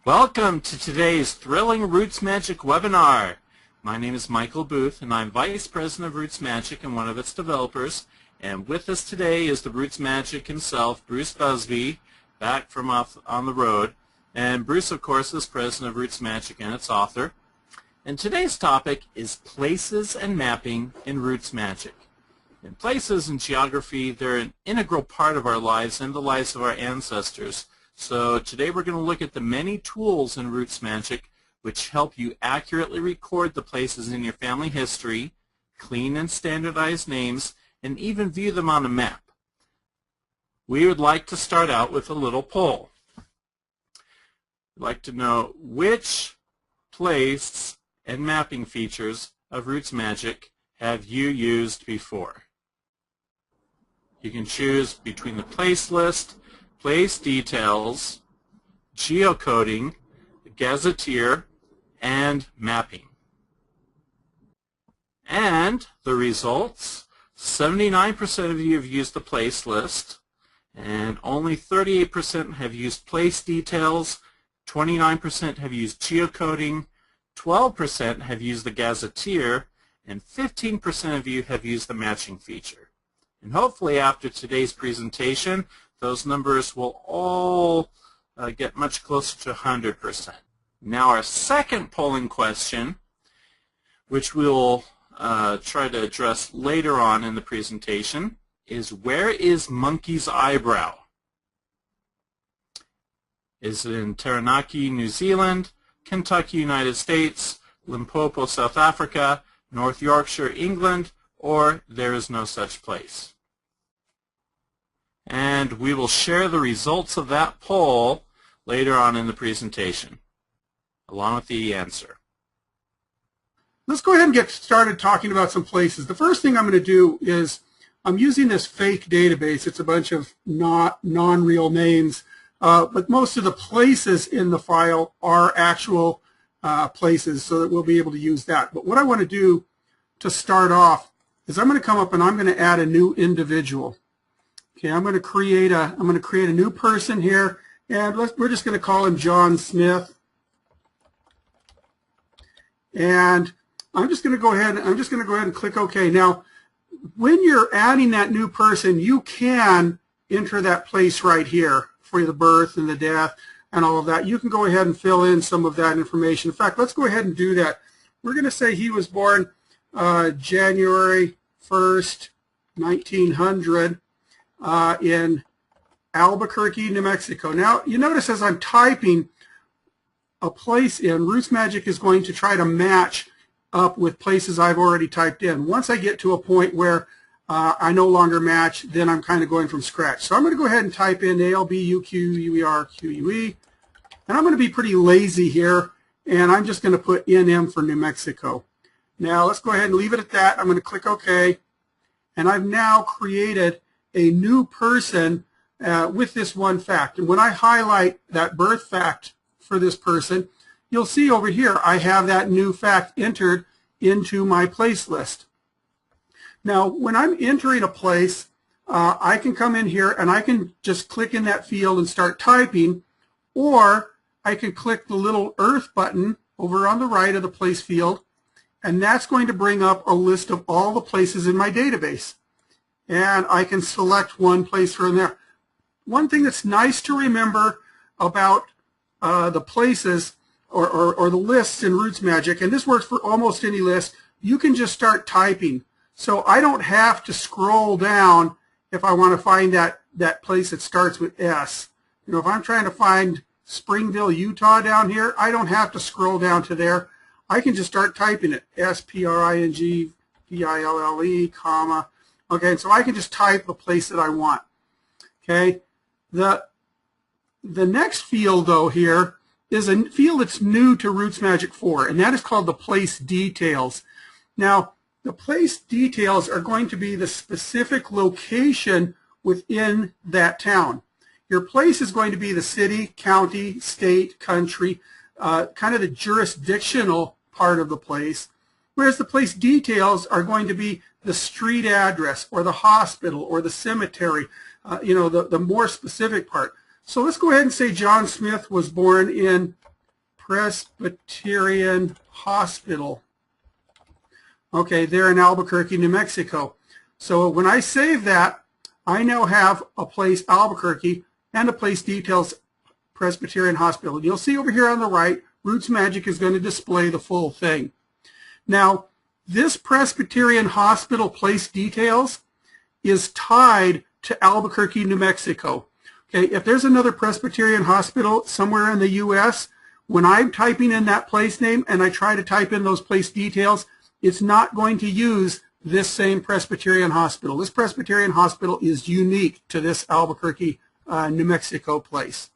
Welcome to today's thrilling RootsMagic webinar. My name is Michael Booth and I'm Vice President of RootsMagic and one of its developers. And with us today is the RootsMagic himself, Bruce Busby, back from off on the road. And Bruce, of course, is President of RootsMagic and its author. And today's topic is places and mapping in RootsMagic. And places in geography, they're an integral part of our lives and the lives of our ancestors. So today we're going to look at the many tools in RootsMagic which help you accurately record the places in your family history, clean and standardize names, and even view them on a map. We would like to start out with a little poll. We'd like to know which place and mapping features of RootsMagic have you used before. You can choose between the place list, place details, geocoding, gazetteer, and mapping. And the results, 79% of you have used the place list, and only 38% have used place details, 29% have used geocoding, 12% have used the gazetteer, and 15% of you have used the matching feature. And hopefully after today's presentation, those numbers will all get much closer to 100%. Now our second polling question, which we'll try to address later on in the presentation, is where is Monkey's eyebrow? Is it in Taranaki, New Zealand, Kentucky, United States, Limpopo, South Africa, North Yorkshire, England, or there is no such place? And we will share the results of that poll later on in the presentation, along with the answer. Let's go ahead and get started talking about some places. The first thing I'm going to do is I'm using this fake database. It's a bunch of non-real names, but most of the places in the file are actual places, so that we'll be able to use that. But what I want to do to start off is I'm going to come up and I'm going to add a new individual. Okay, I'm going to create a new person here, and we're just going to call him John Smith. And I'm just going to go ahead and click OK. Now, when you're adding that new person, you can enter that place right here for the birth and the death and all of that. You can go ahead and fill in some of that information. In fact, let's go ahead and do that. We're going to say he was born January 1st, 1900. In Albuquerque, New Mexico. Now, you notice as I'm typing a place in, RootsMagic is going to try to match up with places I've already typed in. Once I get to a point where I no longer match, then I'm kind of going from scratch. So I'm going to go ahead and type in ALBUQUERQUE, and I'm going to be pretty lazy here, and I'm just going to put NM for New Mexico. Now, let's go ahead and leave it at that. I'm going to click OK, and I've now created a new person with this one fact. And when I highlight that birth fact for this person, you'll see over here I have that new fact entered into my place list. Now, when I'm entering a place, I can come in here and I can just click in that field and start typing, or I can click the little Earth button over on the right of the place field, and that's going to bring up a list of all the places in my database. And I can select one place from there. One thing that's nice to remember about the places or the lists in RootsMagic, and this works for almost any list, you can just start typing. So I don't have to scroll down if I want to find that place that starts with S. You know, if I'm trying to find Springville, Utah down here, I don't have to scroll down to there. I can just start typing it, SPRINGVILLE, comma. Okay, so I can just type the place that I want. Okay, the next field though here is a field that's new to RootsMagic 4, and that is called the place details. Now, the place details are going to be the specific location within that town. Your place is going to be the city, county, state, country, kind of the jurisdictional part of the place, whereas the place details are going to be the street address or the hospital or the cemetery, you know, the more specific part. So let's go ahead and say John Smith was born in Presbyterian Hospital. Okay, they're in Albuquerque, New Mexico. So when I save that, I now have a place Albuquerque and a place details Presbyterian Hospital. You'll see over here on the right, RootsMagic is going to display the full thing. Now, this Presbyterian Hospital place details is tied to Albuquerque, New Mexico. Okay, if there's another Presbyterian hospital somewhere in the U.S., when I'm typing in that place name and I try to type in those place details, it's not going to use this same Presbyterian hospital. This Presbyterian hospital is unique to this Albuquerque, New Mexico place.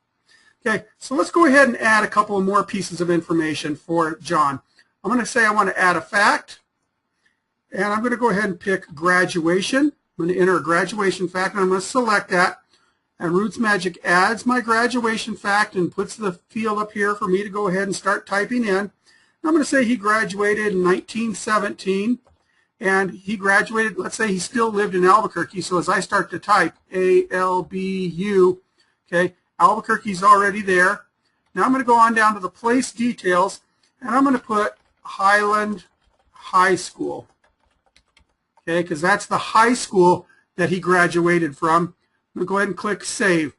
Okay, so let's go ahead and add a couple of more pieces of information for John. I'm going to say I want to add a fact, and I'm going to go ahead and pick graduation. I'm going to enter a graduation fact, and I'm going to select that. And RootsMagic adds my graduation fact and puts the field up here for me to go ahead and start typing in. I'm going to say he graduated in 1917, and he graduated, let's say he still lived in Albuquerque, so as I start to type A-L-B-U, okay, Albuquerque's already there. Now I'm going to go on down to the place details, and I'm going to put Highland High School, okay, because that's the high school that he graduated from. I'm going to go ahead and click Save.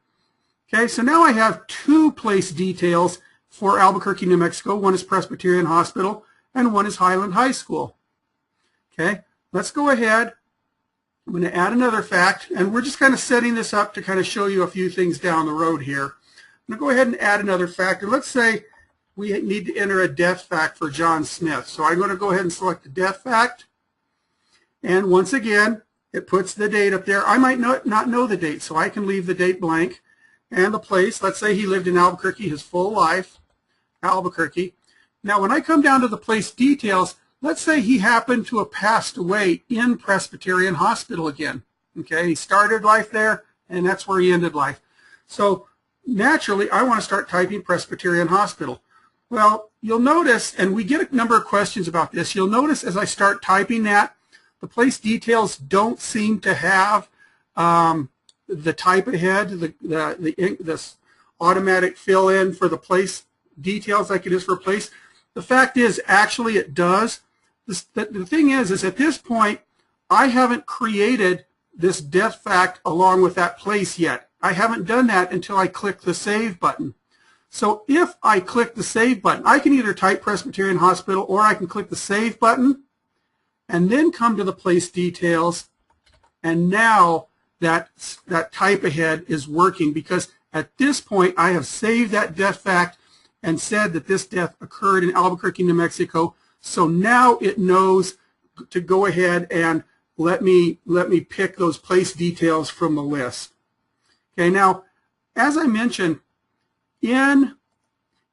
Okay, so now I have two place details for Albuquerque, New Mexico. One is Presbyterian Hospital, and one is Highland High School. Okay, let's go ahead. I'm going to add another fact, and we're just kind of setting this up to kind of show you a few things down the road here. I'm going to go ahead and add another fact, and let's say we need to enter a death fact for John Smith. So I'm going to go ahead and select the death fact, and once again, it puts the date up there. I might not know the date, so I can leave the date blank. And the place, let's say he lived in Albuquerque his full life, Albuquerque. Now when I come down to the place details, let's say he happened to have passed away in Presbyterian Hospital again. Okay, he started life there, and that's where he ended life. So naturally, I want to start typing Presbyterian Hospital. Well, you'll notice, and we get a number of questions about this, you'll notice as I start typing that, the place details don't seem to have the type ahead, this automatic fill in for the place details like it is for place. The fact is, actually it does. The thing is at this point, I haven't created this death fact along with that place yet. I haven't done that until I click the Save button. So if I click the Save button, I can either type Presbyterian Hospital or I can click the Save button and then come to the place details, and now that type ahead is working because at this point I have saved that death fact and said that this death occurred in Albuquerque, New Mexico. So now it knows to go ahead and let me pick those place details from the list. Okay, now as I mentioned, in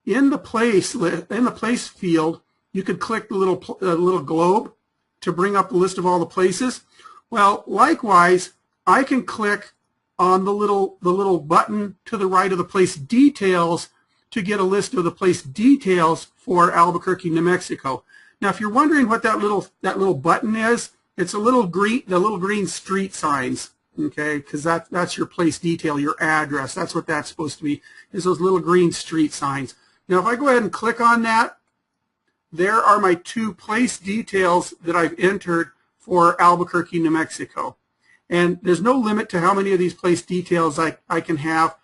the place field, you could click the little globe to bring up the list of all the places. Well, likewise, I can click on the little button to the right of the place details to get a list of the place details for Albuquerque, New Mexico. Now, if you're wondering what that little button is, it's the little green street signs, okay? Because that's your place detail, your address. That's what that's supposed to be, is those little green street signs. Now, if I go ahead and click on that, there are my two place details that I've entered for Albuquerque, New Mexico. And there's no limit to how many of these place details I can have,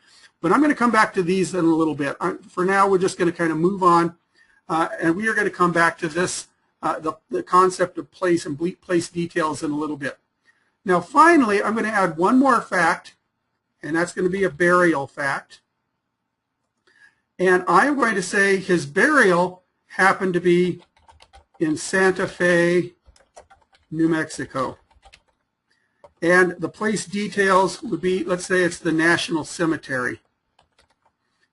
but I'm going to come back to these in a little bit. For now, we're just going to kind of move on, and we are going to come back to this, the concept of place and place details in a little bit. Now, finally, I'm going to add one more fact, and that's going to be a burial fact. And I'm going to say his burial happened to be in Santa Fe, New Mexico. And the place details would be, let's say it's the National Cemetery.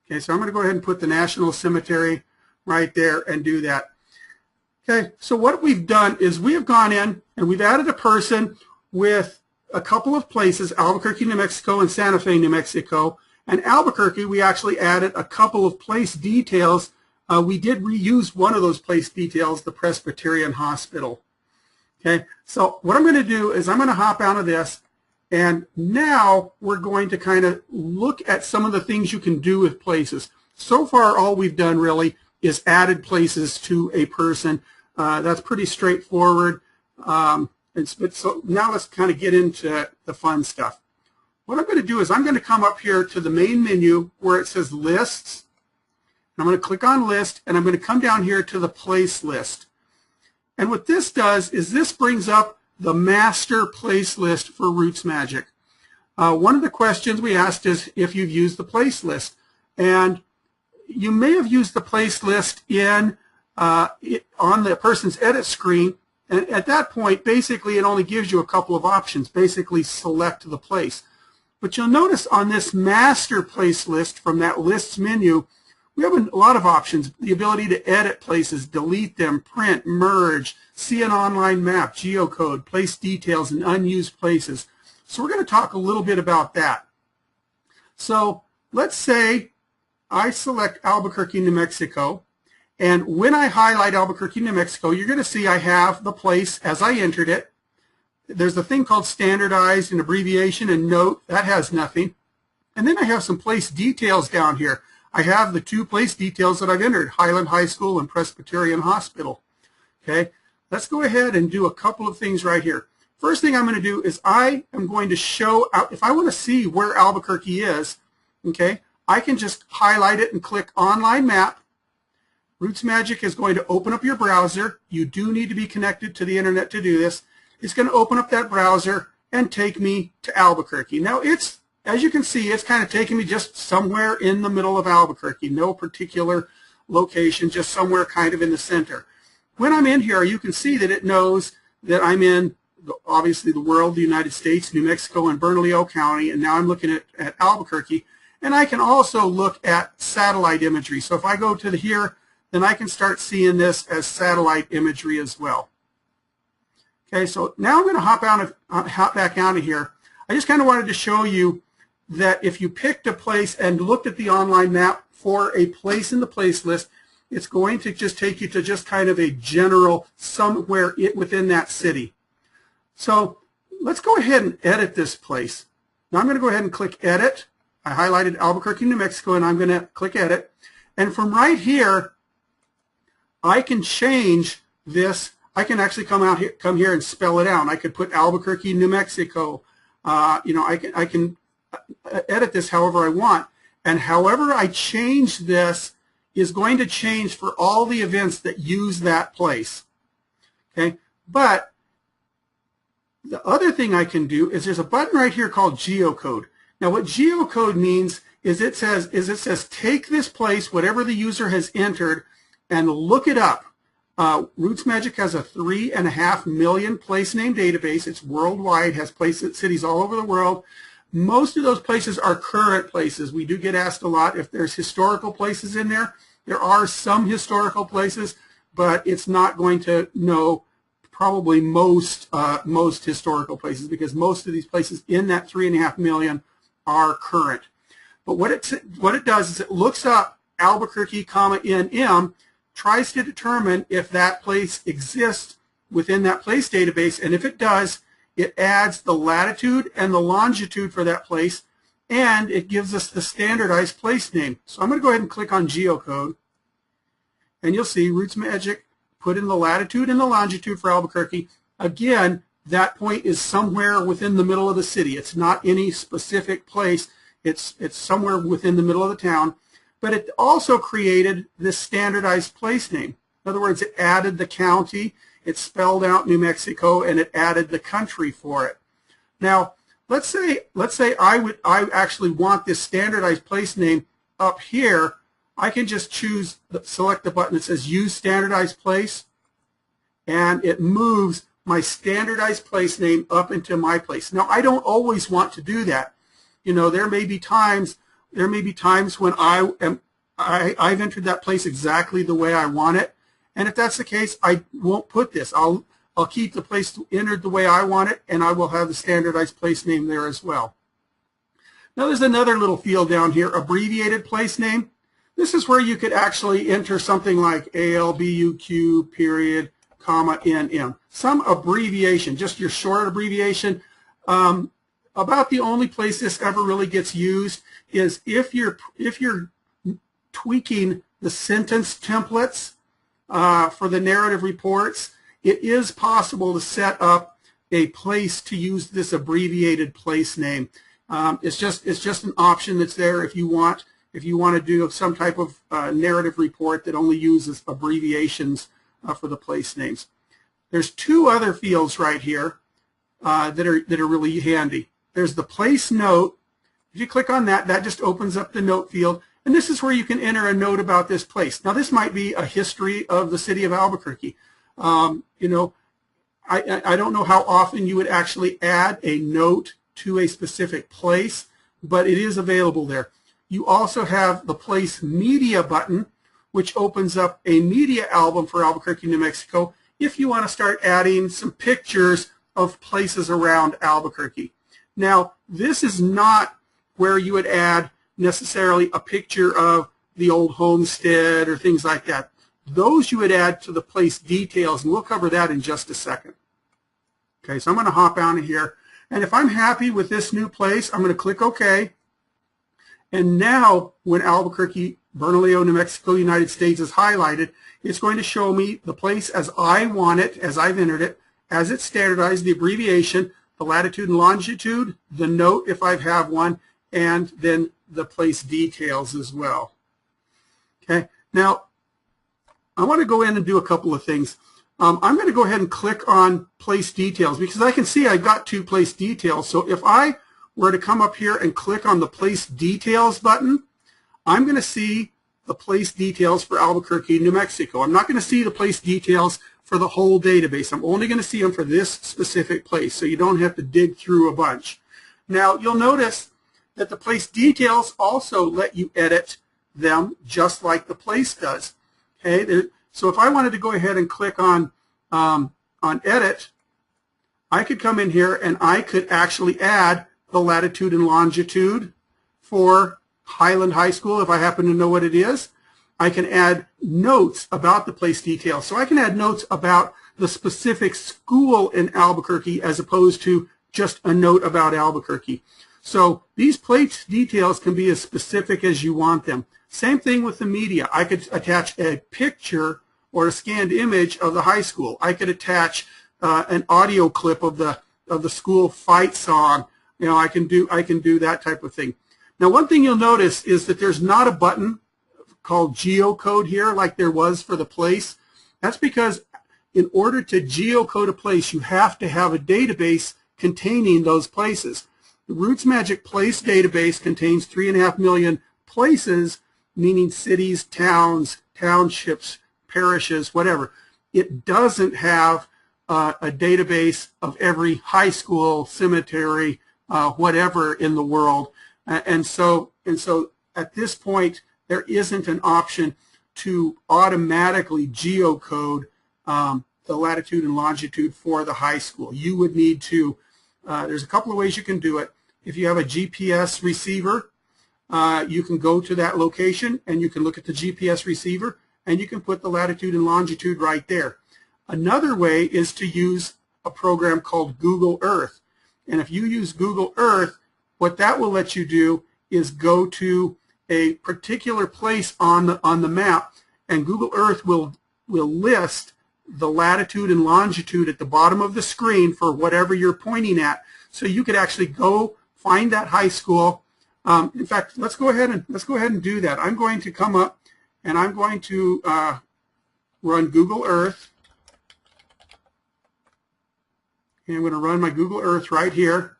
Okay, so I'm going to go ahead and put the National Cemetery right there and do that. Okay, so what we've done is we have gone in and we've added a person with a couple of places, Albuquerque, New Mexico and Santa Fe, New Mexico. And Albuquerque, we actually added a couple of place details. We did reuse one of those place details, the Presbyterian Hospital. Okay, so what I'm going to do is I'm going to hop out of this, and now we're going to kind of look at some of the things you can do with places. So far, all we've done really is added places to a person. That's pretty straightforward. So now let's kind of get into the fun stuff. What I'm going to do is I'm going to come up here to the main menu where it says Lists. I'm going to click on List, and I'm going to come down here to the Place List. And what this does is this brings up the master place list for RootsMagic. One of the questions we asked is if you've used the place list. And you may have used the place list on the person's edit screen. And at that point, basically, it only gives you a couple of options. Basically, select the place. But you'll notice on this master place list from that lists menu, we have a lot of options. The ability to edit places, delete them, print, merge, see an online map, GeoCode, place details, and unused places. So we're going to talk a little bit about that. So let's say I select Albuquerque, New Mexico. And when I highlight Albuquerque, New Mexico, you're going to see I have the place as I entered it. There's a thing called standardized and abbreviation and note. That has nothing. And then I have some place details down here. I have the 2 place details that I've entered, Highland High School and Presbyterian Hospital. Okay, let's go ahead and do a couple of things right here. First thing I'm going to do is I am going to show out, if I want to see where Albuquerque is, okay, I can just highlight it and click Online Map. RootsMagic is going to open up your browser. You do need to be connected to the internet to do this. It's going to open up that browser and take me to Albuquerque. Now it's, as you can see, it's kind of taking me just somewhere in the middle of Albuquerque, no particular location, just somewhere kind of in the center. When I'm in here, you can see that it knows that I'm in, obviously, the world, the United States, New Mexico, and Bernalillo County, and now I'm looking at Albuquerque. And I can also look at satellite imagery. So if I go to here, then I can start seeing this as satellite imagery as well. Okay, so now I'm going to hop back out of here. I just kind of wanted to show you that if you picked a place and looked at the online map for a place in the place list, it's going to just take you to just kind of a general somewhere within that city. So let's go ahead and edit this place. Now I'm going to go ahead and click Edit. I highlighted Albuquerque, New Mexico, and I'm going to click Edit. And from right here, I can change this. I can actually come here and spell it out. I could put Albuquerque, New Mexico. I can edit this however I want. And however I change this is going to change for all the events that use that place. Okay, but the other thing I can do is there's a button right here called GeoCode. Now what GeoCode means is it says take this place, whatever the user has entered, and look it up. RootsMagic has a 3.5 million place name database. It's worldwide, has places, cities all over the world. Most of those places are current places. We do get asked a lot if there's historical places in there. There are some historical places, but it's not going to know probably most historical places because most of these places in that 3.5 million are current. But what it does is it looks up Albuquerque, NM, tries to determine if that place exists within that place database, and if it does, it adds the latitude and the longitude for that place, and it gives us the standardized place name. So I'm going to go ahead and click on GeoCode, and you'll see RootsMagic put in the latitude and the longitude for Albuquerque. Again, that point is somewhere within the middle of the city. It's not any specific place. It's somewhere within the middle of the town. But it also created this standardized place name. In other words, it added the county, it spelled out New Mexico, and it added the country for it. Now, let's say I actually want this standardized place name up here. I can just select the button that says Use Standardized Place, and it moves my standardized place name up into my place. Now, I don't always want to do that. You know, there may be times when I've entered that place exactly the way I want it, and if that's the case, I won't put this. I'll keep the place entered the way I want it, and I will have the standardized place name there as well. Now there's another little field down here, abbreviated place name. This is where you could actually enter something like ALBUQ period, comma, NM. Some abbreviation, just your short abbreviation. About the only place this ever really gets used is if you're tweaking the sentence templates for the narrative reports, it is possible to set up a place to use this abbreviated place name. It's just an option that's there if you want to do some type of narrative report that only uses abbreviations for the place names. There's two other fields right here that are really handy. There's the place note. If you click on that, that just opens up the note field, and this is where you can enter a note about this place. Now, this might be a history of the city of Albuquerque. You know, I don't know how often you would actually add a note to a specific place, but it is available there. You also have the Place Media button, which opens up a media album for Albuquerque, New Mexico, if you want to start adding some pictures of places around Albuquerque. Now, this is not where you would add necessarily a picture of the old homestead or things like that. Those you would add to the place details, and we'll cover that in just a second. Okay, so I'm going to hop out of here, and if I'm happy with this new place, I'm going to click OK. And now, when Albuquerque, Bernalillo, New Mexico, United States is highlighted, it's going to show me the place as I want it, as I've entered it, as it's standardized, the abbreviation, the latitude and longitude, the note if I have one, and then the place details as well. Okay, now I want to go in and do a couple of things. I'm going to go ahead and click on place details because I can see I've got two place details. So if I were to come up here and click on the place details button, I'm going to see the place details for Albuquerque, New Mexico. I'm not going to see the place details for the whole database. I'm only going to see them for this specific place, so you don't have to dig through a bunch. Now, you'll notice that the place details also let you edit them just like the place does. Okay, so if I wanted to go ahead and click on edit, I could come in here and I could actually add the latitude and longitude for Highland High School if I happen to know what it is. I can add notes about the place details. So I can add notes about the specific school in Albuquerque as opposed to just a note about Albuquerque. So these place details can be as specific as you want them. Same thing with the media. I could attach a picture or a scanned image of the high school. I could attach an audio clip of the school fight song. You know, I can do that type of thing. Now, one thing you'll notice is that there's not a button called GeoCode here like there was for the place. That's because in order to geocode a place, you have to have a database containing those places. The RootsMagic Place database contains 3.5 million places, meaning cities, towns, townships, parishes, whatever. It doesn't have a database of every high school, cemetery, whatever in the world. And so at this point, there isn't an option to automatically geocode the latitude and longitude for the high school. You would need to, there's a couple of ways you can do it. If you have a GPS receiver, you can go to that location and you can look at the GPS receiver and you can put the latitude and longitude right there. Another way is to use a program called Google Earth. And if you use Google Earth, what that will let you do is go to a particular place on the map, and Google Earth will list the latitude and longitude at the bottom of the screen for whatever you're pointing at. So you could actually go find that high school. In fact, let's go ahead and do that. I'm going to come up and I'm going to run Google Earth. And I'm going to run my Google Earth right here.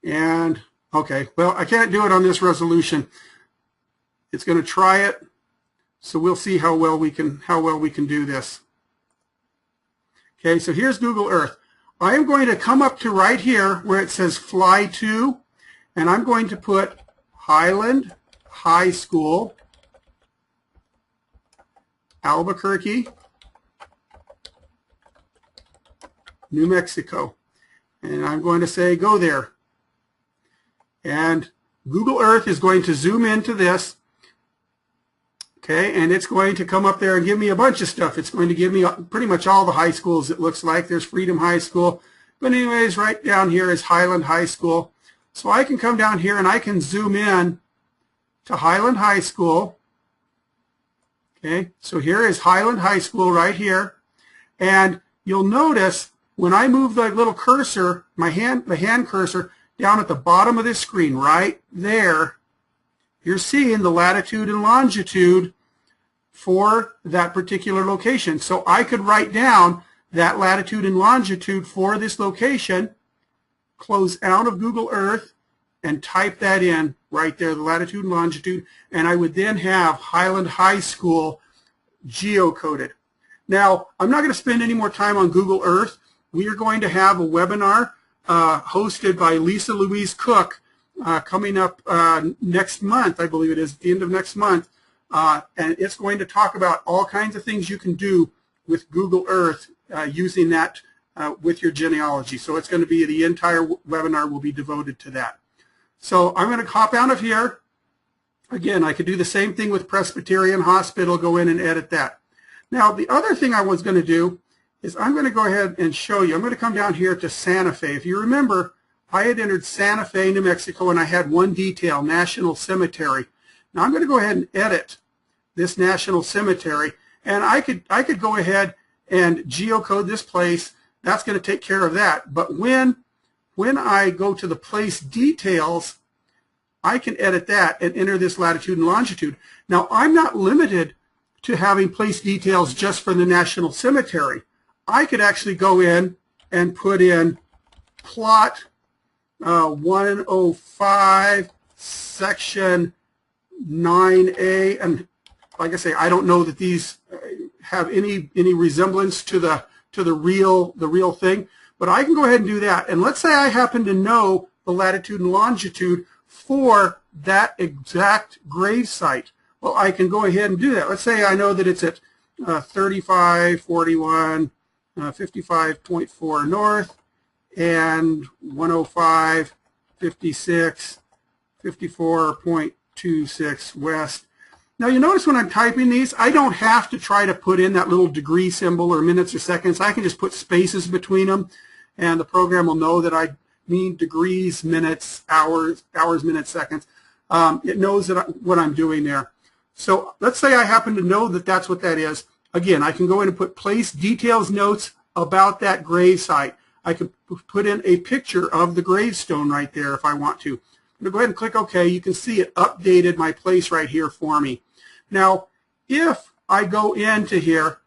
And okay, well, I can't do it on this resolution. It's going to try it, so we'll see how well we can do this. Okay, so here's Google Earth. I am going to come up to right here where it says Fly To, and I'm going to put Highland High School, Albuquerque, New Mexico, and I'm going to say go there. And Google Earth is going to zoom into this, okay, and it's going to come up there and give me a bunch of stuff. It's going to give me pretty much all the high schools, it looks like. There's Freedom High School, but anyways, right down here is Highland High School. So I can come down here and I can zoom in to Highland High School, Okay, so here is Highland High School right here. And you'll notice when I move the little cursor, the hand cursor, down at the bottom of this screen, right there, you're seeing the latitude and longitude for that particular location. So I could write down that latitude and longitude for this location, close out of Google Earth, and type that in right there, the latitude and longitude, and I would then have Highland High School geocoded. Now, I'm not going to spend any more time on Google Earth. We are going to have a webinar hosted by Lisa Louise Cook coming up next month, I believe it is, at the end of next month, and it's going to talk about all kinds of things you can do with Google Earth using that with your genealogy. So it's going to be, the entire webinar will be devoted to that. So I'm going to hop out of here. Again, I could do the same thing with Presbyterian Hospital, go in and edit that. Now, the other thing I was going to do is I'm going to go ahead and show you. I'm going to come down here to Santa Fe. If you remember, I had entered Santa Fe, New Mexico, and I had one detail, National Cemetery. Now I'm going to go ahead and edit this National Cemetery, and I could go ahead and geocode this place. That's going to take care of that. But when I go to the place details, I can edit that and enter this latitude and longitude. Now, I'm not limited to having place details just for the National Cemetery. I could actually go in and put in plot 105 section 9A, and like I say, I don't know that these have any resemblance to the real thing, but I can go ahead and do that. And let's say I happen to know the latitude and longitude for that exact grave site. Well, I can go ahead and do that. Let's say I know that it's at 3541, 55.4 north, and 105, 56, 54.26 west. Now you notice when I'm typing these, I don't have to try to put in that little degree symbol or minutes or seconds. I can just put spaces between them, and the program will know that I mean degrees, minutes, hours, minutes, seconds. It knows what I'm doing there. So let's say I happen to know that that's what that is. Again, I can go in and put place details notes about that grave site. I can put in a picture of the gravestone right there if I want to. I'm going to go ahead and click OK. You can see it updated my place right here for me. Now, if I go into here,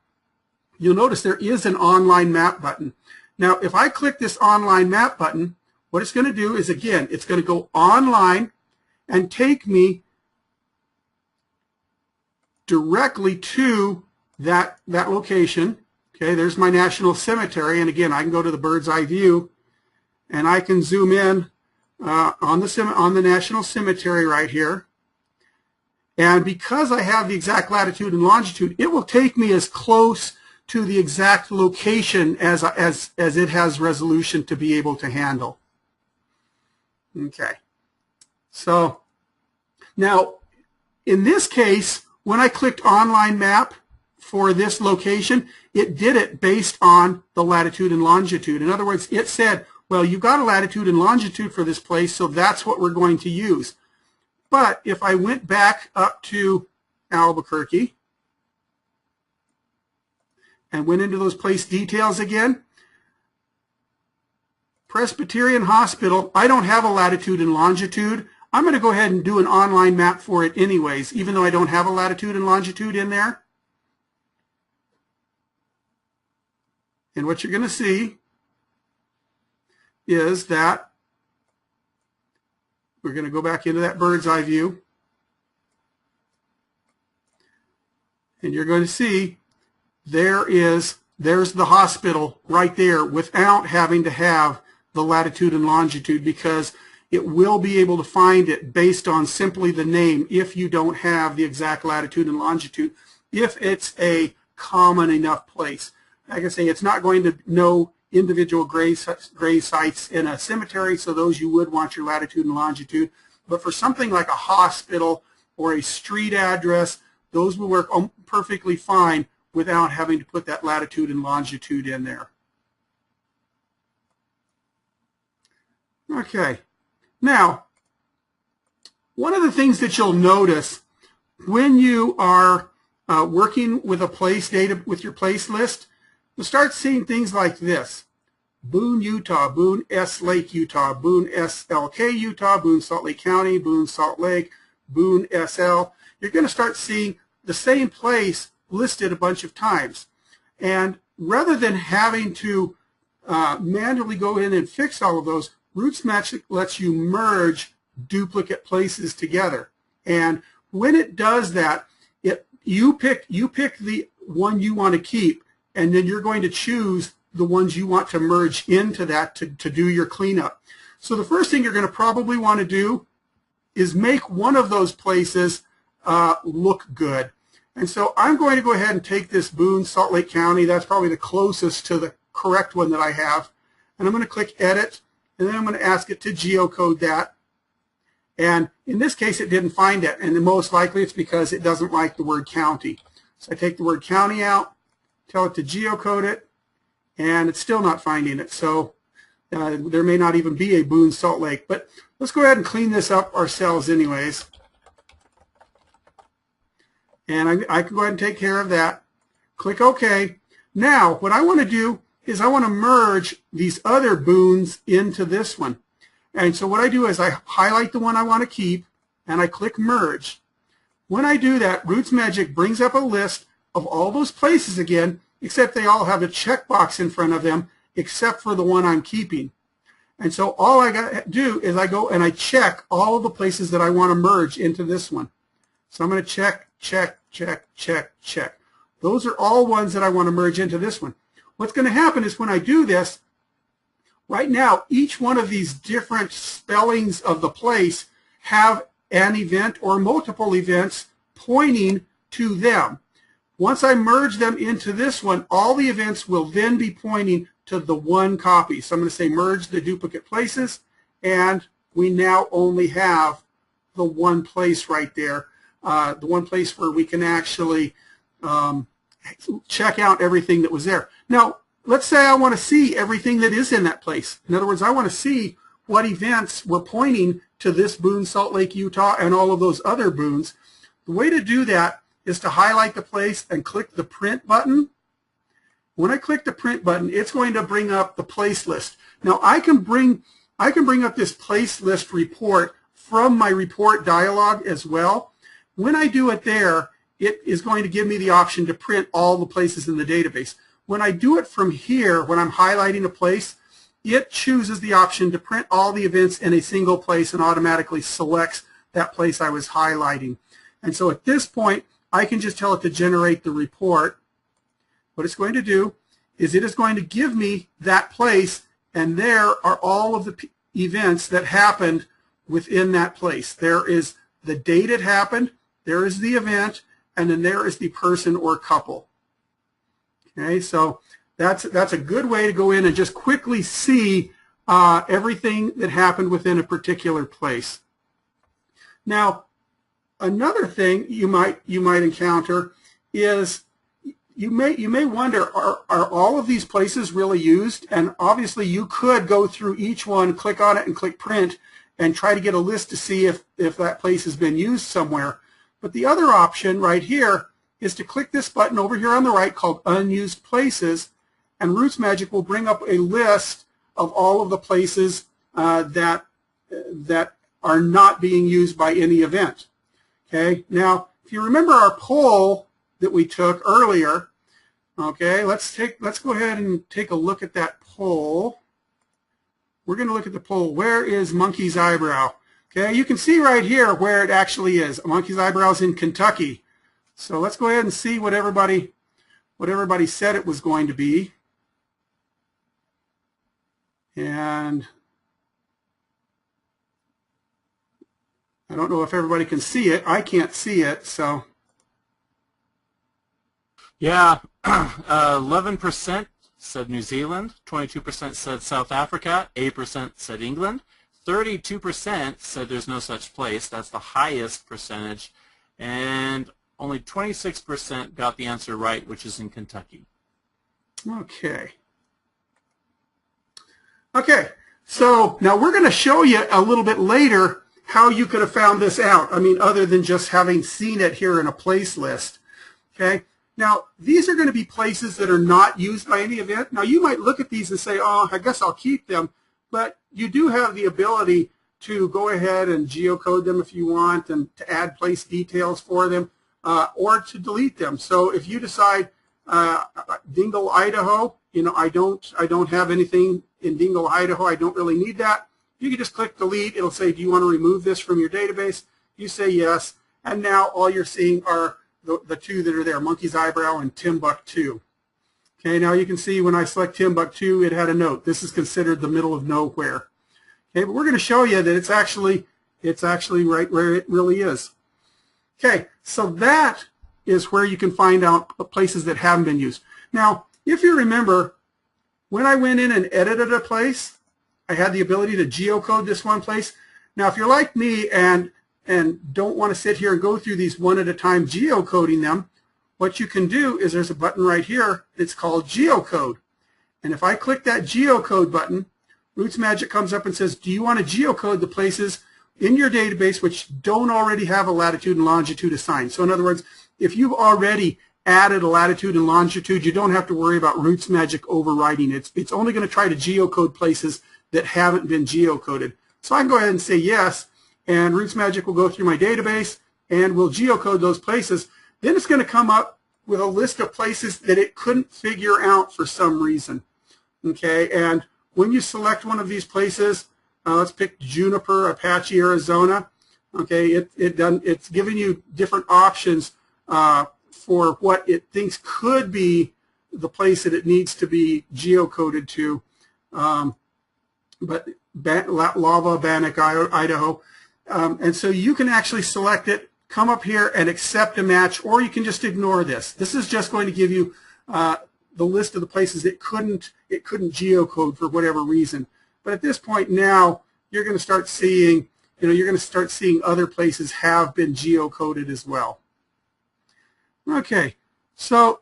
you'll notice there is an online map button. Now, if I click this online map button, what it's going to do is, again, it's going to go online and take me directly to that location. Okay, there's my National Cemetery, and again, I can go to the bird's eye view, and I can zoom in on the National Cemetery right here. And because I have the exact latitude and longitude, it will take me as close to the exact location as it has resolution to be able to handle. Okay, so now in this case, when I clicked online map for this location, it did it based on the latitude and longitude. In other words, it said, well, you've got a latitude and longitude for this place, so that's what we're going to use. But if I went back up to Albuquerque and went into those place details again, Presbyterian Hospital, I don't have a latitude and longitude. I'm going to go ahead and do an online map for it anyways, even though I don't have a latitude and longitude in there. And what you're going to see is that we're going to go back into that bird's eye view. And you're going to see there's the hospital right there without having to have the latitude and longitude, because it will be able to find it based on simply the name if you don't have the exact latitude and longitude, if it's a common enough place. Like I say, it's not going to know individual grave sites in a cemetery, so those you would want your latitude and longitude. But for something like a hospital or a street address, those will work perfectly fine without having to put that latitude and longitude in there. Okay. Now, one of the things that you'll notice when you are working with a place data with your place list, you'll start seeing things like this. Boone, Utah, Boone S. Lake, Utah, Boone SLK, Utah, Boone Salt Lake County, Boone Salt Lake, Boone SL. You're going to start seeing the same place listed a bunch of times. And rather than having to manually go in and fix all of those, RootsMagic lets you merge duplicate places together. And when it does that, you pick the one you want to keep, and then you're going to choose the ones you want to merge into that to do your cleanup. So the first thing you're going to probably want to do is make one of those places look good. And so I'm going to go ahead and take this Boone, Salt Lake County. That's probably the closest to the correct one that I have. And I'm going to click Edit, and then I'm going to ask it to geocode that. And in this case, it didn't find it, and most likely it's because it doesn't like the word county. So I take the word county out, tell it to geocode it, and it's still not finding it. So there may not even be a Boone Salt Lake. But let's go ahead and clean this up ourselves anyways. And I can go ahead and take care of that. Click OK. Now, what I want to do is I want to merge these other Boones into this one. And so what I do is I highlight the one I want to keep, and I click Merge. When I do that, RootsMagic brings up a list of all those places again, except they all have a checkbox in front of them, except for the one I'm keeping. And so all I got to do is I go and I check all of the places that I want to merge into this one. So I'm going to check, check, check, check, check. Those are all ones that I want to merge into this one. What's going to happen is when I do this, right now, each one of these different spellings of the place have an event or multiple events pointing to them. Once I merge them into this one, all the events will then be pointing to the one copy. So I'm going to say merge the duplicate places, and we now only have the one place right there, the one place where we can actually check out everything that was there. Now, let's say I want to see everything that is in that place. In other words, I want to see what events were pointing to this Boone, Salt Lake, Utah, and all of those other Boones. The way to do that is to highlight the place and click the Print button. When I click the Print button, it's going to bring up the place list. Now, I can bring up this place list report from my report dialog as well. When I do it there, it is going to give me the option to print all the places in the database. When I do it from here, when I'm highlighting a place, it chooses the option to print all the events in a single place and automatically selects that place I was highlighting. And so at this point, I can just tell it to generate the report. What it's going to do is it is going to give me that place, and there are all of the events that happened within that place. There is the date it happened, there is the event, and then there is the person or couple. Okay, so that's a good way to go in and just quickly see everything that happened within a particular place. Now, another thing you might encounter is you may wonder, are all of these places really used? And obviously you could go through each one, click on it and click print and try to get a list to see if that place has been used somewhere. But the other option right here is to click this button over here on the right called Unused Places, and RootsMagic will bring up a list of all of the places that are not being used by any event. Okay, now if you remember our poll that we took earlier, okay, let's go ahead and take a look at that poll. We're going to look at the poll. Where is Monkey's Eyebrow? Okay, you can see right here where it actually is. Monkey's Eyebrow is in Kentucky. So let's go ahead and see what everybody said it was going to be. And I don't know if everybody can see it. I can't see it, so. Yeah, 11% said New Zealand, 22% said South Africa, 8% said England, 32% said there's no such place. That's the highest percentage. And only 26% got the answer right, which is in Kentucky. Okay. Okay, so now we're going to show you a little bit later how you could have found this out. I mean, other than just having seen it here in a place list. Okay. Now, these are going to be places that are not used by any event. Now, you might look at these and say, oh, I guess I'll keep them. But you do have the ability to go ahead and geocode them if you want, and to add place details for them, or to delete them. So if you decide Dingle, Idaho, I don't have anything in Dingle, Idaho. I don't really need that. You can just click delete. It'll say, do you want to remove this from your database? You say yes. And now all you're seeing are the two that are there, Monkey's Eyebrow and Timbuktu. Okay, now you can see when I select Timbuktu, it had a note. This is considered the middle of nowhere. Okay, but we're going to show you that it's actually right where it really is. Okay, so that is where you can find out places that haven't been used. Now, if you remember, when I went in and edited a place, I had the ability to geocode this one place. Now, if you're like me and don't want to sit here and go through these one at a time geocoding them, what you can do is there's a button right here that's called GeoCode. And if I click that GeoCode button, RootsMagic comes up and says, do you want to geocode the places in your database which don't already have a latitude and longitude assigned? So in other words, if you've already added a latitude and longitude, you don't have to worry about RootsMagic overriding it. It's only going to try to geocode places that haven't been geocoded. So I can go ahead and say yes, and RootsMagic will go through my database and will geocode those places. Then it's going to come up with a list of places that it couldn't figure out for some reason. Okay, and when you select one of these places, let's pick Juniper, Apache, Arizona. Okay, it's giving you different options for what it thinks could be the place that it needs to be geocoded to. But Lava, Bannock, Idaho. And so you can actually select it, come up here and accept a match, or you can just ignore this. This is just going to give you the list of the places it couldn't geocode for whatever reason. But at this point now, you're going to start seeing, other places have been geocoded as well. Okay, so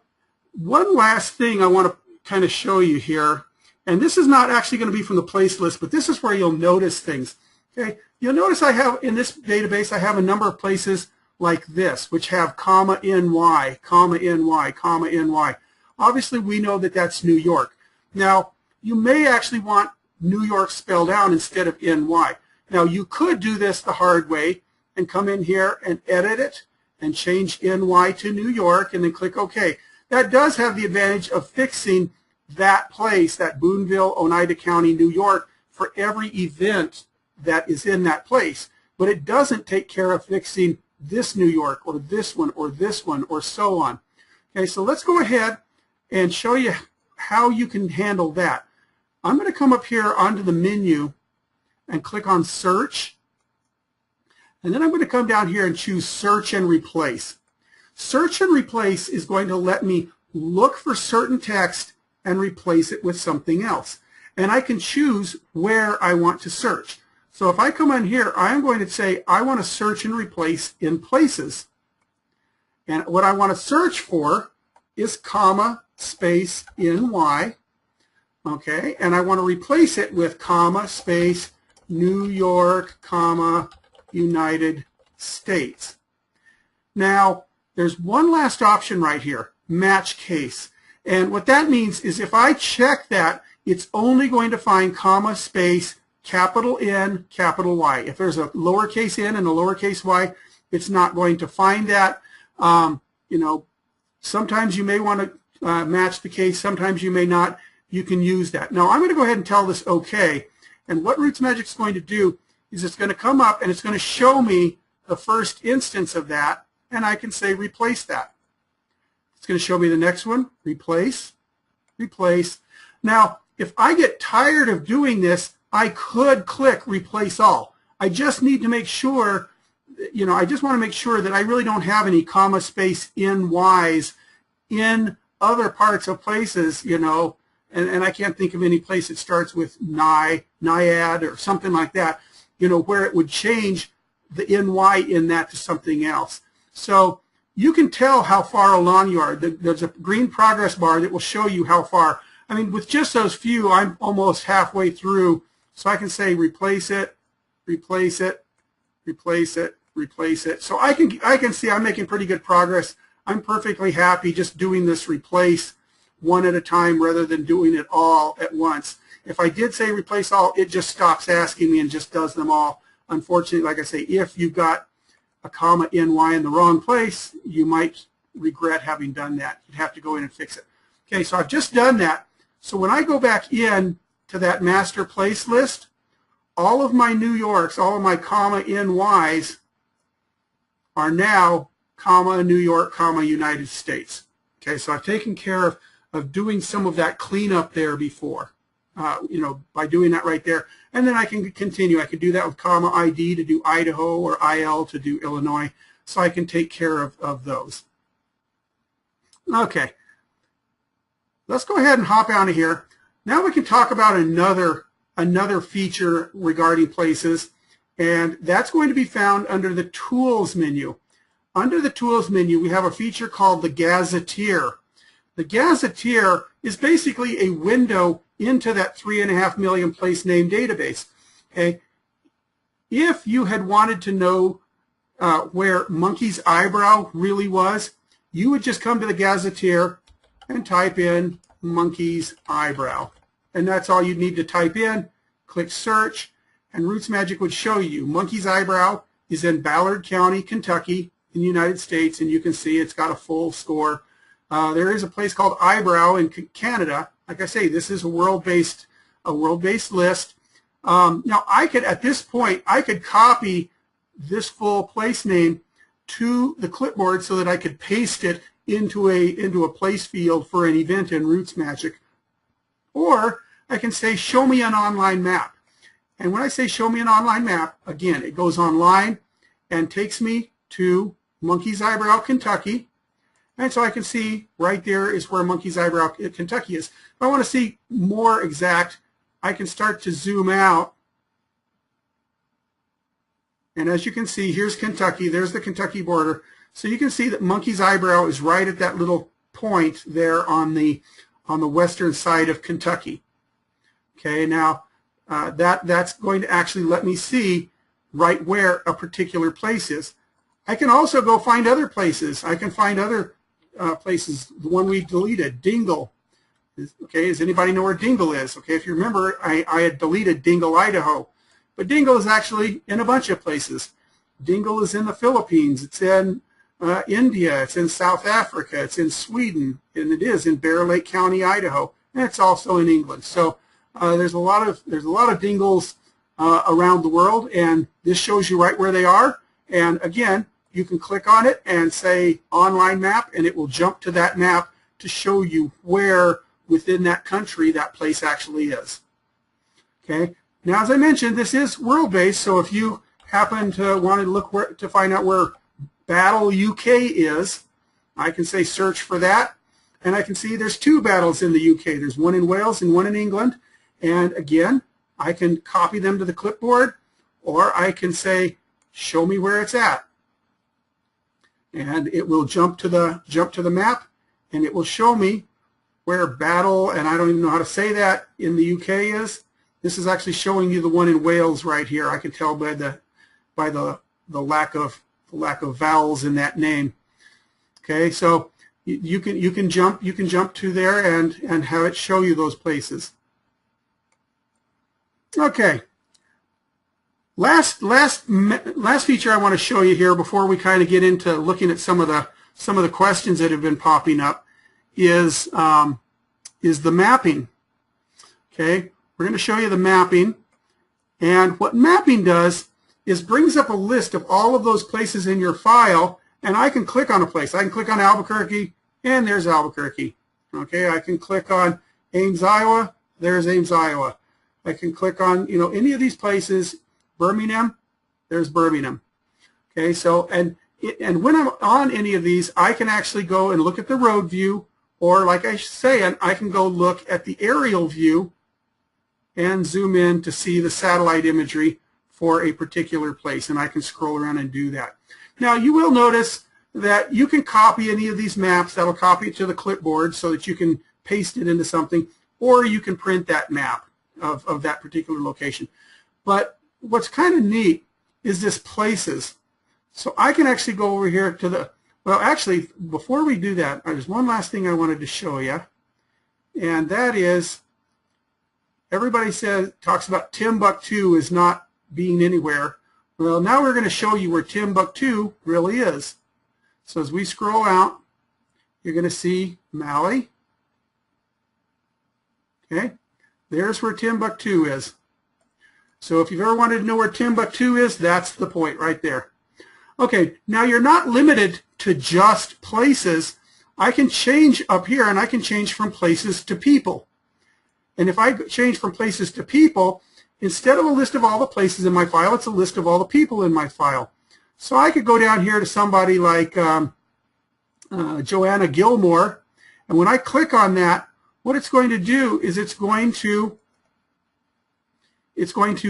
one last thing I want to kind of show you here, and this is not actually going to be from the place list, but this is where you'll notice things. Okay, you'll notice I have in this database I have a number of places like this, which have comma NY, comma NY, comma NY. Obviously, we know that that's New York. Now, you may actually want New York spelled out instead of NY. Now, you could do this the hard way and come in here and edit it and change NY to New York and then click OK. That does have the advantage of fixing that place, that Boonville, Oneida County, New York, for every event that is in that place. But it doesn't take care of fixing this New York or this one or so on. Okay, so let's go ahead and show you how you can handle that. I'm going to come up here onto the menu and click on Search. And then I'm going to come down here and choose Search and Replace. Search and Replace is going to let me look for certain text and replace it with something else. And I can choose where I want to search. So if I come in here, I'm going to say I want to search and replace in places. And what I want to search for is comma space NY. Okay, and I want to replace it with comma space New York, comma United States. Now, there's one last option right here, match case. And what that means is if I check that, it's only going to find comma space capital N, capital Y. If there's a lowercase n and a lowercase y, it's not going to find that. Sometimes you may want to match the case, sometimes you may not. You can use that. Now, I'm going to go ahead and tell this OK. And what RootsMagic is going to do is it's going to come up and it's going to show me the first instance of that, and I can say replace that. It's going to show me the next one, replace, replace. Now, if I get tired of doing this, I could click replace all. I just need to make sure, I just want to make sure that I really don't have any comma space NYs in other parts of places, and I can't think of any place that starts with Naiad or something like that, where it would change the NY in that to something else. So you can tell how far along you are. There's a green progress bar that will show you how far. I mean, with just those few, I'm almost halfway through. So I can say replace it, replace it, replace it, replace it. So I can see I'm making pretty good progress I'm perfectly happy just doing this replace one at a time rather than doing it all at once. If I did say replace all, it just stops asking me and just does them all. Unfortunately, like I say, if you've got a comma NY in the wrong place, you might regret having done that. You'd have to go in and fix it. Okay, so I've just done that. So when I go back in to that master place list, all of my New Yorks, all of my comma NYs are now comma New York, comma United States. Okay, so I've taken care of doing some of that cleanup there before, by doing that right there. And then I can continue. I can do that with comma ID to do Idaho or IL to do Illinois. So I can take care of those. Okay, let's go ahead and hop out of here. Now we can talk about another feature regarding places, and that's going to be found under the Tools menu. Under the Tools menu, we have a feature called the Gazetteer. The Gazetteer is basically a window into that 3.5 million place name database. Okay? If you had wanted to know where monkey's eyebrow really was, you would just come to the Gazetteer and type in monkey's eyebrow. And that's all you'd need to type in. Click search, and RootsMagic would show you monkey's eyebrow is in Ballard County, Kentucky, in the United States, and you can see it's got a full score. There is a place called Eyebrow in Canada. Like I say, this is a world-based list. Now, at this point, I could copy this full place name to the clipboard so that I could paste it into a place field for an event in RootsMagic. Or I can say, show me an online map. And when I say show me an online map, again, it goes online and takes me to Monkey's Eyebrow, Kentucky. And so I can see right there is where Monkey's Eyebrow, Kentucky is. If I want to see more exact, I can start to zoom out. And as you can see, here's Kentucky. There's the Kentucky border. So you can see that Monkey's Eyebrow is right at that little point there on the western side of Kentucky. Okay, now that's going to actually let me see right where a particular place is. I can also go find other places. I can find other places. The one we deleted, Dingle. Okay, does anybody know where Dingle is? Okay, if you remember, I had deleted Dingle, Idaho. But Dingle is actually in a bunch of places. Dingle is in the Philippines. It's in India. It's in South Africa. It's in Sweden. And it is in Bear Lake County, Idaho. And it's also in England. So there's a lot of Dingles around the world, and this shows you right where they are. And again, you can click on it and say online map, and it will jump to that map to show you where within that country that place actually is. Okay. Now, as I mentioned, this is world-based, so if you happen to want to look to find out where Battle UK is, I can say search for that, and I can see there's two battles in the UK. There's one in Wales and one in England, and again, I can copy them to the clipboard, or I can say show me where it's at, and it will jump to the map, and it will show me where battle, and I don't even know how to say that, in the UK is. This is actually showing you the one in Wales right here. I can tell by the lack of vowels in that name. Okay, so you can jump to there and have it show you those places. Okay. Last feature I want to show you here before we kind of get into looking at some of the questions that have been popping up is the mapping. Okay, we're going to show you the mapping, and what mapping does is brings up a list of all of those places in your file, and I can click on a place. I can click on Albuquerque, and there's Albuquerque. Okay, I can click on Ames, Iowa. There's Ames, Iowa. I can click on any of these places. Birmingham, there's Birmingham. Okay, so and when I'm on any of these, I can actually go and look at the road view, or like I say, I can go look at the aerial view and zoom in to see the satellite imagery for a particular place, and I can scroll around and do that. Now, you will notice that you can copy any of these maps. That'll copy it to the clipboard so that you can paste it into something, or you can print that map of that particular location. But what's kind of neat is this places. So I can actually go over here to Well, actually, before we do that, there's one last thing I wanted to show you, and that is everybody talks about Timbuktu is not being anywhere. Well, now we're going to show you where Timbuktu really is. So as we scroll out, you're going to see Mali. Okay, there's where Timbuktu is. So if you've ever wanted to know where Timbuktu is, that's the point right there. Okay, now you're not limited to just places. I can change up here, and I can change from places to people. And if I change from places to people, instead of a list of all the places in my file, it's a list of all the people in my file. So I could go down here to somebody like Joanna Gilmore, and when I click on that, what it's going to do is it's going to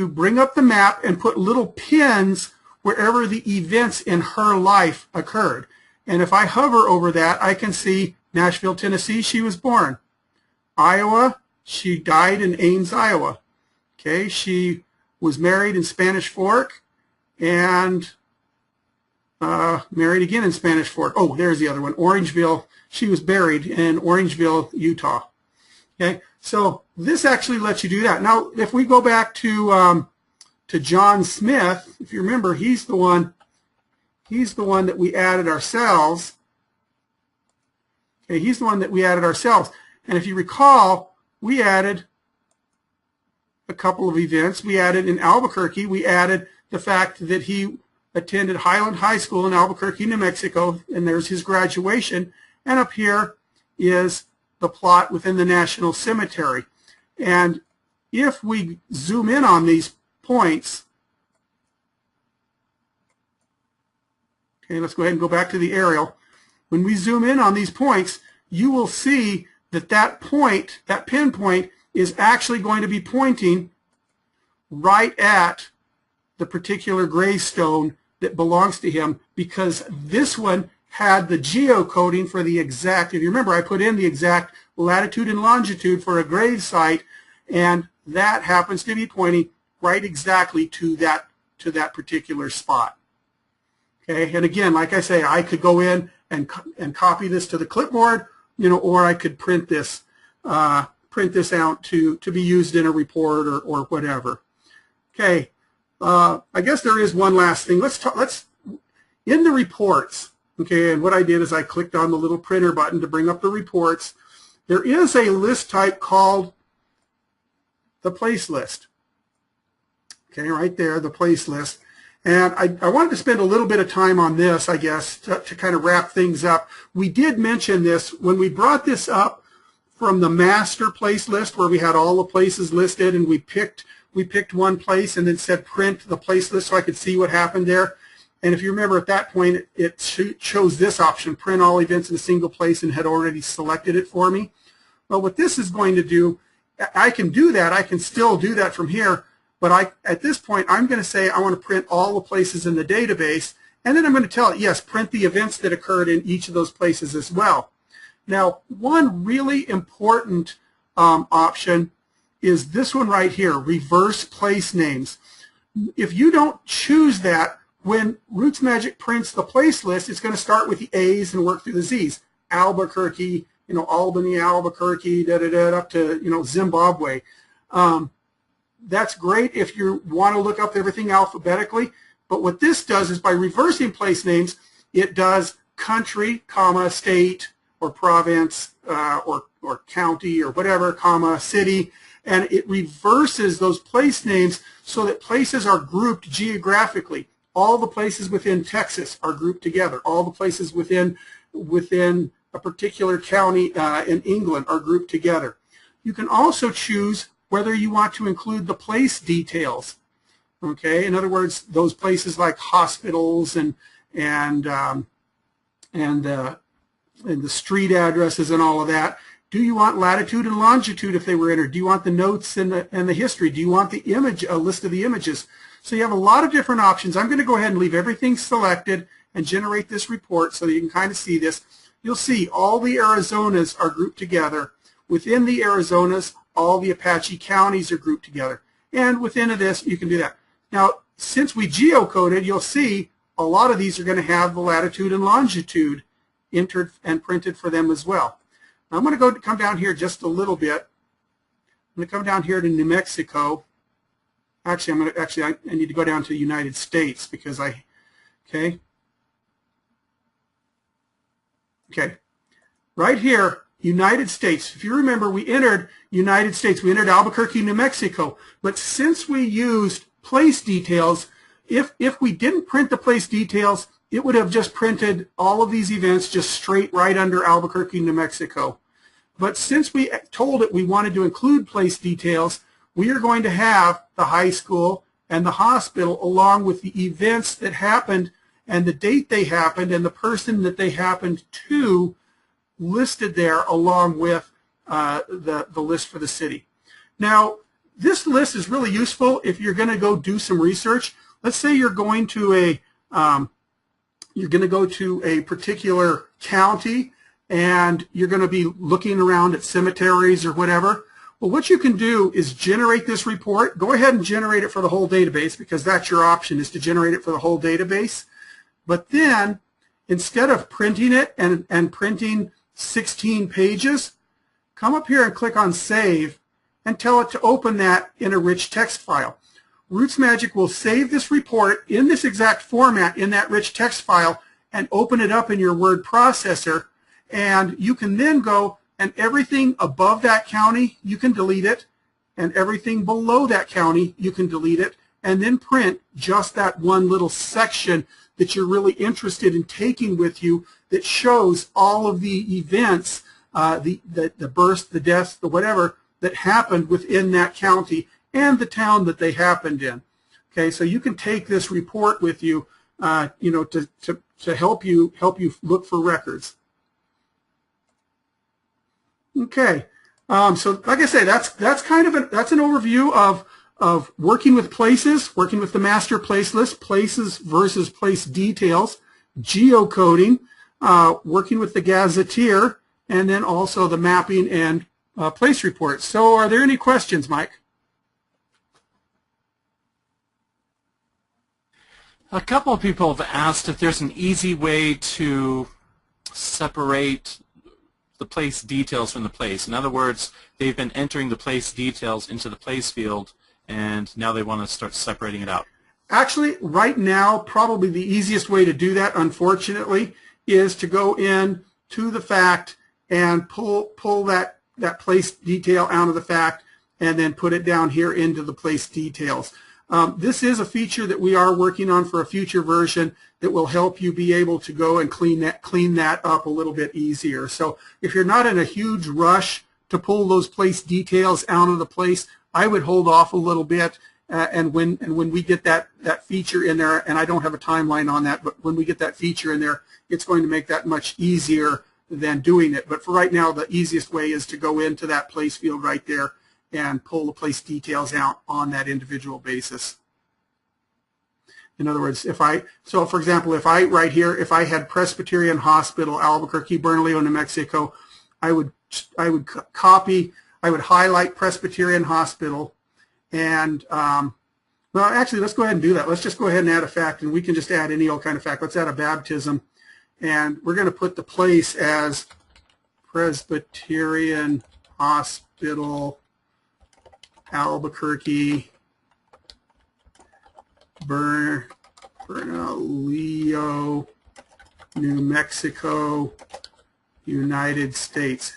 bring up the map and put little pins wherever the events in her life occurred. And if I hover over that, I can see Nashville, Tennessee, she was born. Iowa, she died in Ames, Iowa. Okay, she was married in Spanish Fork and married again in Spanish Fork. Oh, there's the other one, Orangeville. She was buried in Orangeville, Utah. Okay, so this actually lets you do that. Now, if we go back to John Smith, if you remember, he's the one that we added ourselves. Okay, he's the one that we added ourselves. And if you recall, we added a couple of events. We added in Albuquerque, we added the fact that he attended Highland High School in Albuquerque, New Mexico, and there's his graduation. And up here is the plot within the National Cemetery. And if we zoom in on these points, okay, let's go ahead and go back to the aerial. When we zoom in on these points, you will see that that point, that pinpoint, is actually going to be pointing right at the particular gravestone that belongs to him, because this one had the geocoding for the exact, if you remember, I put in the exact latitude and longitude for a grave site, and that happens to be pointing right exactly to that particular spot. Okay, and again, like I say, I could go in and copy this to the clipboard, you know, or I could print this out to be used in a report or whatever. Okay, I guess there is one last thing. Let's in the reports. Okay, and what I did is I clicked on the little printer button to bring up the reports. There is a list type called the place list. Okay, right there, the place list. And I wanted to spend a little bit of time on this, I guess, to kind of wrap things up. We did mention this when we brought this up from the master place list, where we had all the places listed, and we picked one place and then said print the place list so I could see what happened there. And if you remember, at that point, it chose this option, print all events in a single place, and had already selected it for me. Well, what this is going to do, I can do that. I can still do that from here. But at this point, I'm going to say I want to print all the places in the database. And then I'm going to tell it, yes, print the events that occurred in each of those places as well. Now, one really important option is this one right here, reverse place names. If you don't choose that, when RootsMagic prints the place list, it's going to start with the A's and work through the Z's. Albuquerque, you know, Albany, Albuquerque, up to, you know, Zimbabwe. That's great if you want to look up everything alphabetically. But what this does is by reversing place names, it does country, comma, state, or province, or county, or whatever, comma, city. And it reverses those place names so that places are grouped geographically. All the places within Texas are grouped together. All the places within a particular county in England are grouped together. You can also choose whether you want to include the place details. Okay, in other words, those places like hospitals and the street addresses and all of that. Do you want latitude and longitude if they were entered? Do you want the notes and the history? Do you want the image, a list of the images? So you have a lot of different options. I'm going to go ahead and leave everything selected and generate this report so that you can kind of see this. You'll see all the Arizonas are grouped together. Within the Arizonas, all the Apache counties are grouped together. And within this, you can do that. Now, since we geocoded, you'll see a lot of these are going to have the latitude and longitude entered and printed for them as well. I'm going to come down here just a little bit. I'm going to come down here to New Mexico. Actually, I need to go down to the United States because okay. Right here, United States. If you remember, we entered United States. We entered Albuquerque, New Mexico. But since we used place details, if we didn't print the place details, it would have just printed all of these events just straight right under Albuquerque, New Mexico. But since we told it we wanted to include place details, we are going to have the high school and the hospital along with the events that happened and the date they happened and the person that they happened to listed there along with the list for the city. Now, this list is really useful if you're going to go do some research. Let's say you're going to a particular county and you're going to be looking around at cemeteries or whatever. Well, what you can do is generate this report. Go ahead and generate it for the whole database because that's your option, is to generate it for the whole database. But then, instead of printing it and printing 16 pages, come up here and click on Save and tell it to open that in a rich text file. RootsMagic will save this report in this exact format in that rich text file and open it up in your word processor, and you can then go and everything above that county, you can delete it, and everything below that county, you can delete it, and then print just that one little section that you're really interested in taking with you that shows all of the events, the births, the deaths, the whatever, that happened within that county and the town that they happened in. Okay, so you can take this report with you, to help you look for records. Okay, so like I say, that's kind of that's an overview of working with places, working with the master place list, places versus place details, geocoding, working with the Gazetteer, and then also the mapping and place reports. So are there any questions, Mike? A couple of people have asked if there's an easy way to separate the place details from the place. In other words, they've been entering the place details into the place field, and now they want to start separating it out. Actually, right now, probably the easiest way to do that, unfortunately, is to go in to the fact and pull that place detail out of the fact and then put it down here into the place details. This is a feature that we are working on for a future version that will help you be able to go and clean that up a little bit easier. So if you're not in a huge rush to pull those place details out of the place, I would hold off a little bit, and when we get that feature in there, and I don't have a timeline on that, but when we get that feature in there, it's going to make that much easier than doing it. But for right now, the easiest way is to go into that place field right there and pull the place details out on that individual basis. In other words, so for example, if I had Presbyterian Hospital, Albuquerque, Bernalillo, New Mexico, I would highlight Presbyterian Hospital, and well, actually, let's go ahead and do that. Let's just go ahead and add a fact, and we can just add any old kind of fact. Let's add a baptism, and we're going to put the place as Presbyterian Hospital, Albuquerque, Bernalillo, New Mexico, United States.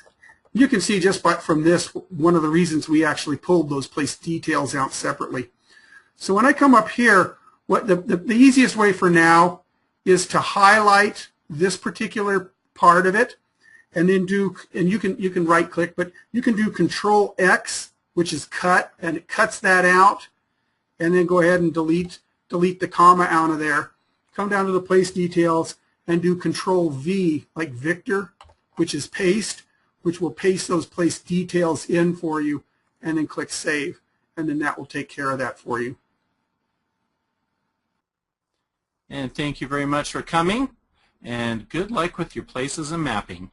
You can see just from this, one of the reasons we actually pulled those place details out separately. So when I come up here, what the easiest way for now is to highlight this particular part of it, and then you can right click, but you can do Control X, which is cut, and it cuts that out, and then go ahead and delete the comma out of there. Come down to the place details and do Control V, like Victor, which is paste, which will paste those place details in for you, and then click Save, and then that will take care of that for you. And thank you very much for coming, and good luck with your places and mapping.